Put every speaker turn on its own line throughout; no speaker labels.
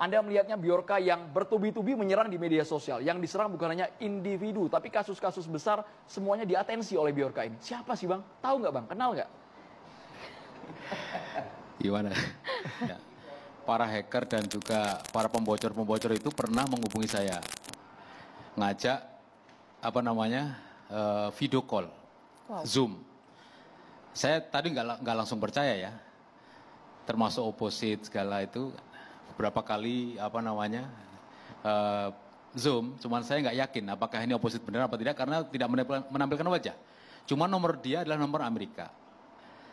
Anda melihatnya Bjorka yang bertubi-tubi menyerang di media sosial. Yang diserang bukan hanya individu, tapi kasus-kasus besar semuanya diatensi oleh Bjorka ini. Siapa sih Bang? Tahu nggak Bang? Kenal nggak?
Gimana? Ya. Para hacker dan juga para pembocor-pembocor itu pernah menghubungi saya. Ngajak, video call, Zoom. Saya tadi nggak langsung percaya ya. Termasuk oposit segala itu. Beberapa kali Zoom, cuman saya nggak yakin apakah ini oposit benar apa tidak karena tidak menampilkan wajah. Cuma nomor dia adalah nomor Amerika.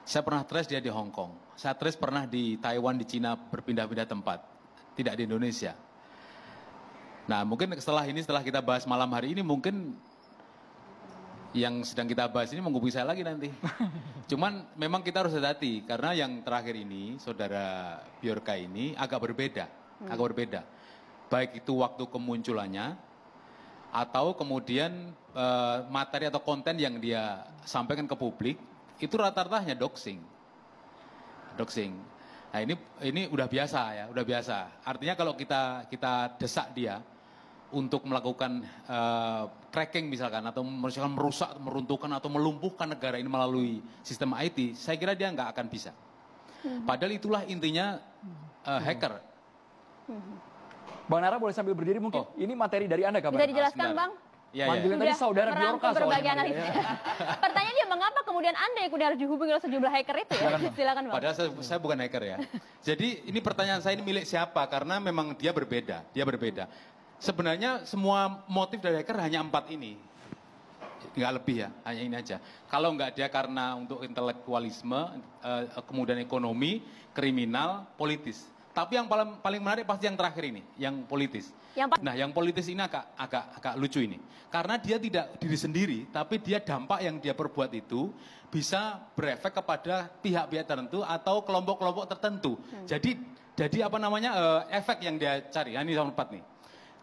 Saya pernah trace dia di Hong Kong. Saya trace pernah di Taiwan, di Cina, berpindah-pindah tempat. Tidak di Indonesia. Nah mungkin setelah kita bahas malam hari ini, mungkin yang sedang kita bahas ini menghubungi saya lagi nanti. Cuman memang kita harus hati-hati. Karena yang terakhir ini, saudara Bjorka ini agak berbeda. Baik itu waktu kemunculannya, atau kemudian materi atau konten yang dia sampaikan ke publik, itu rata-rata hanya doxing. Nah ini udah biasa ya, udah biasa. Artinya kalau kita desak dia untuk melakukan cracking misalkan, atau merusak, meruntuhkan atau melumpuhkan negara ini melalui sistem IT, saya kira dia nggak akan bisa. Padahal itulah intinya hacker.
Bang Nara boleh sambil berdiri mungkin? Ini materi dari Anda kabar?
Bisa dijelaskan Bang?
Ya, manggilnya tadi saudara Bjorka soalnya.
Pertanyaan dia, mengapa kemudian Anda yang harus dihubungi oleh sejumlah hacker itu ya? Silakan Bang.
Padahal saya bukan hacker ya. Jadi ini pertanyaan saya ini milik siapa? Karena memang dia berbeda. Sebenarnya semua motif dari hacker hanya 4 ini. Nggak lebih ya, hanya ini aja. Kalau nggak dia karena untuk intelektualisme, kemudian ekonomi, kriminal, politis. Tapi yang paling menarik pasti yang terakhir ini, yang politis. Nah, yang politis ini agak lucu ini. Karena dia tidak diri sendiri, tapi dia dampak yang dia perbuat itu bisa berefek kepada pihak-pihak tertentu atau kelompok-kelompok tertentu. Jadi efek yang dia cari. Ini nomor 4 nih.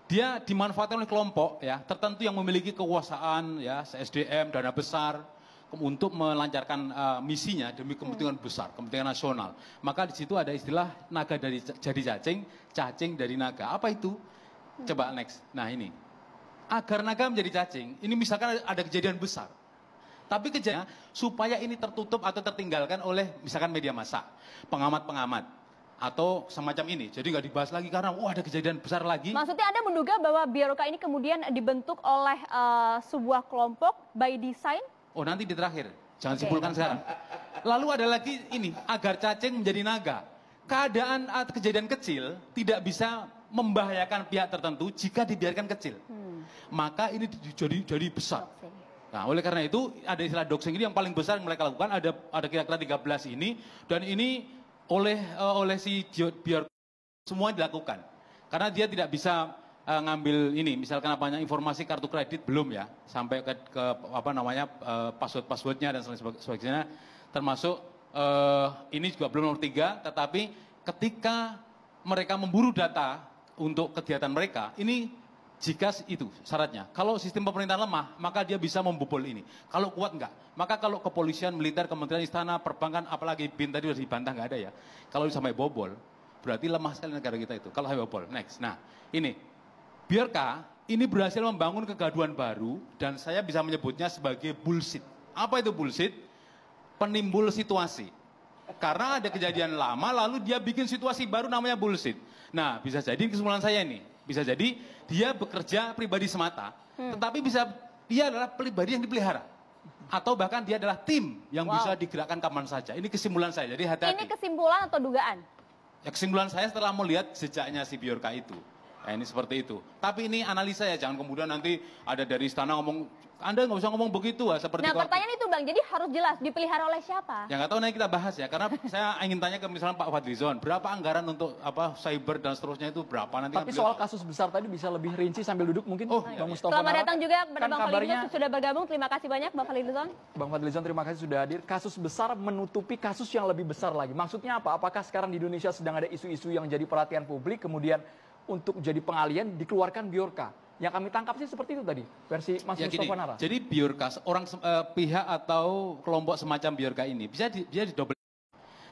Dia dimanfaatkan oleh kelompok ya tertentu yang memiliki kekuasaan ya, SDM, dana besar untuk melancarkan misinya demi kepentingan besar, kepentingan nasional. Maka di situ ada istilah naga dari jadi cacing, cacing dari naga. Apa itu? Coba next. Nah ini. Agar naga menjadi cacing, ini misalkan ada kejadian besar. Tapi kejadian supaya ini tertutup atau tertinggalkan oleh misalkan media massa, pengamat-pengamat. Atau semacam ini, jadi nggak dibahas lagi karena ada kejadian besar lagi.
Maksudnya Anda menduga bahwa Bjorka ini kemudian dibentuk oleh sebuah kelompok by design?
Oh nanti di terakhir, jangan simpulkan sekarang. Lalu ada lagi ini, agar cacing menjadi naga. Keadaan kejadian kecil tidak bisa membahayakan pihak tertentu jika dibiarkan kecil. Maka ini jadi besar. Nah oleh karena itu ada istilah doxing ini yang paling besar yang mereka lakukan, ada kira-kira 13 ini. Dan ini oleh si Bjorka semua dilakukan. Karena dia tidak bisa ngambil ini, misalkan informasi kartu kredit belum ya, sampai ke password-passwordnya dan sebagainya, termasuk ini juga belum nomor 3, tetapi ketika mereka memburu data untuk kegiatan mereka, ini jika itu syaratnya. Kalau sistem pemerintahan lemah, maka dia bisa membobol ini. Kalau kuat enggak. Maka kalau kepolisian, militer, kementerian, istana, perbankan, apalagi BIN tadi sudah dibantah enggak ada ya. Kalau sampai bobol, berarti lemah sekali negara kita itu. Kalau sampai bobol, next. Nah, ini. Bjorka ini berhasil membangun kegaduhan baru dan saya bisa menyebutnya sebagai bullshit. Apa itu bullshit? Penimbul situasi. Karena ada kejadian lama lalu dia bikin situasi baru namanya bullshit. Nah, bisa jadi kesimpulan saya ini. Bisa jadi dia bekerja pribadi semata, tetapi dia adalah pribadi yang dipelihara. Atau bahkan dia adalah tim yang bisa digerakkan kapan saja. Ini kesimpulan saya, jadi hati-hati.
Ini kesimpulan atau dugaan?
Ya, kesimpulan saya setelah melihat jejaknya si Bjorka itu. Nah, ini seperti itu. Tapi ini analisa ya, jangan kemudian nanti ada dari istana ngomong, Anda nggak usah ngomong begitu lah. Seperti
nah pertanyaan itu Bang, jadi harus jelas dipelihara oleh siapa?
Ya nggak tahu, nanti kita bahas ya. Karena saya ingin tanya ke misalnya Pak Fadlizon, berapa anggaran untuk cyber dan seterusnya itu berapa nanti?
Tapi soal kasus besar tadi bisa lebih rinci sambil duduk mungkin.
Bang Mustafa. Selamat datang juga kepada Bang Fadlizon sudah bergabung. Terima kasih banyak Bang Fadlizon.
Bang Fadlizon terima kasih sudah hadir. Kasus besar menutupi kasus yang lebih besar lagi. Maksudnya apa? Apakah sekarang di Indonesia sedang ada isu-isu yang jadi perhatian publik, kemudian untuk jadi pengalian dikeluarkan Bjorka? Yang kami tangkap sih seperti itu tadi, versi Mas Mustafa Nara.
Jadi Bjorka, pihak atau kelompok semacam Bjorka ini bisa didobel.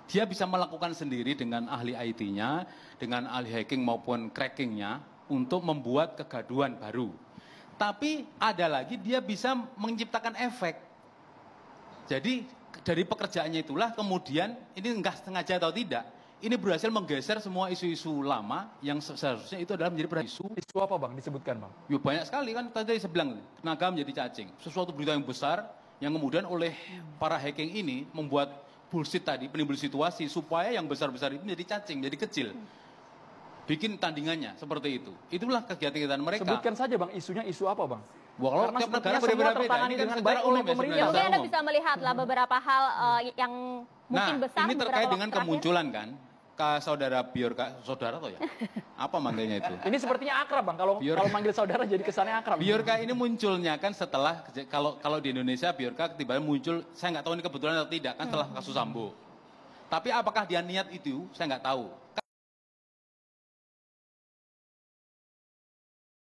Dia bisa melakukan sendiri dengan ahli IT-nya, dengan ahli hacking maupun crackingnya untuk membuat kegaduhan baru. Tapi ada lagi dia bisa menciptakan efek. Jadi dari pekerjaannya itulah kemudian ini enggak sengaja atau tidak, ini berhasil menggeser semua isu-isu lama yang seharusnya itu adalah menjadi isu.
Isu apa Bang disebutkan Bang?
Ya banyak sekali kan, tadi saya bilang naga menjadi cacing. Sesuatu berita yang besar yang kemudian oleh para hacking ini membuat bullshit tadi, penimbul situasi supaya yang besar-besar itu menjadi cacing, jadi kecil. Bikin tandingannya seperti itu. Itulah kegiatan mereka.
Sebutkan saja Bang, isunya isu apa Bang?
Wah, kalau
Karena
tiap negara
sepertinya semua
berbeda-beda.
tertangani
Ini kan
dengan
secara
baik oleh
umum ya
pemerintah.
Ya,
sebenarnya.
mungkin
Secara
Anda
umum.
bisa melihat lah beberapa hal yang mungkin
Nah,
besar.
ini terkait
beberapa
dengan
waktu terakhir.
kemunculan kan, saudara Bjorka, saudara atau ya? Apa manggilnya itu?
Ini sepertinya akrab Bang, kalau manggil saudara jadi kesannya akrab.
Bjorka ini munculnya kan setelah, kalau di Indonesia Bjorka tiba-tiba muncul, saya nggak tahu ini kebetulan atau tidak, kan setelah kasus Sambo. Tapi apakah dia niat itu, saya nggak tahu.